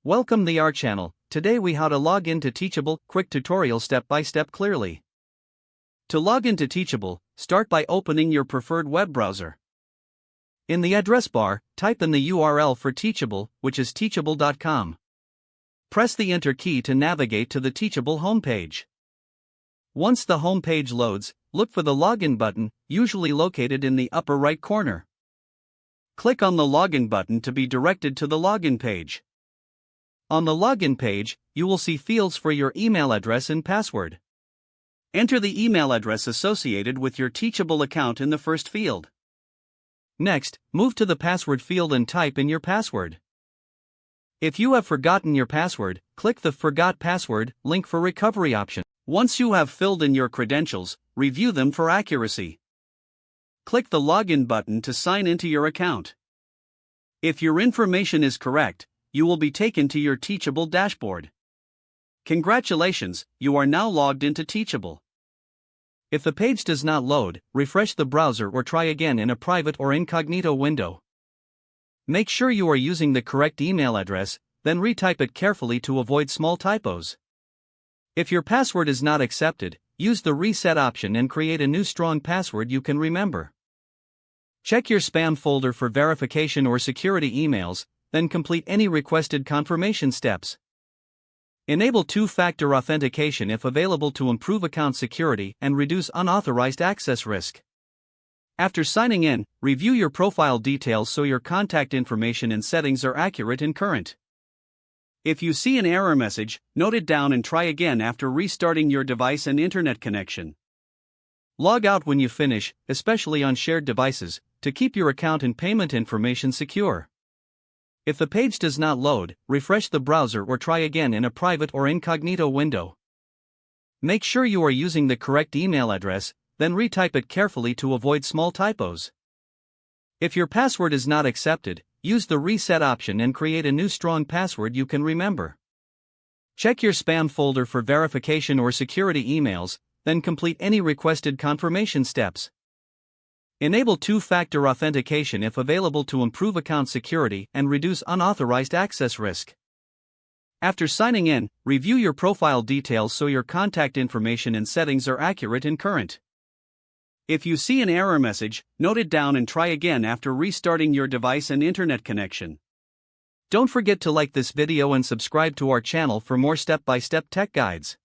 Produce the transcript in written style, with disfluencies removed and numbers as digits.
Welcome to our channel. Today we how to log into Teachable, quick tutorial step by step clearly. To log into Teachable, start by opening your preferred web browser. In the address bar, type in the URL for Teachable, which is teachable.com. Press the Enter key to navigate to the Teachable homepage. Once the homepage loads, look for the Login button, usually located in the upper right corner. Click on the Login button to be directed to the login page. On the login page, you will see fields for your email address and password. Enter the email address associated with your Teachable account in the first field. Next, move to the password field and type in your password. If you have forgotten your password, click the Forgot Password link for recovery option. Once you have filled in your credentials, review them for accuracy. Click the Login button to sign into your account. If your information is correct, you will be taken to your Teachable dashboard. Congratulations, you are now logged into Teachable. If the page does not load, refresh the browser or try again in a private or incognito window. Make sure you are using the correct email address, then retype it carefully to avoid small typos. If your password is not accepted, use the reset option and create a new strong password you can remember. Check your spam folder for verification or security emails, then complete any requested confirmation steps. Enable two-factor authentication if available to improve account security and reduce unauthorized access risk. After signing in, review your profile details so your contact information and settings are accurate and current. If you see an error message, note it down and try again after restarting your device and internet connection. Log out when you finish, especially on shared devices, to keep your account and payment information secure. If the page does not load, refresh the browser or try again in a private or incognito window. Make sure you are using the correct email address, then retype it carefully to avoid small typos. If your password is not accepted, use the reset option and create a new strong password you can remember. Check your spam folder for verification or security emails, then complete any requested confirmation steps. Enable two-factor authentication if available to improve account security and reduce unauthorized access risk. After signing in, review your profile details so your contact information and settings are accurate and current. If you see an error message, note it down and try again after restarting your device and internet connection. Don't forget to like this video and subscribe to our channel for more step-by-step tech guides.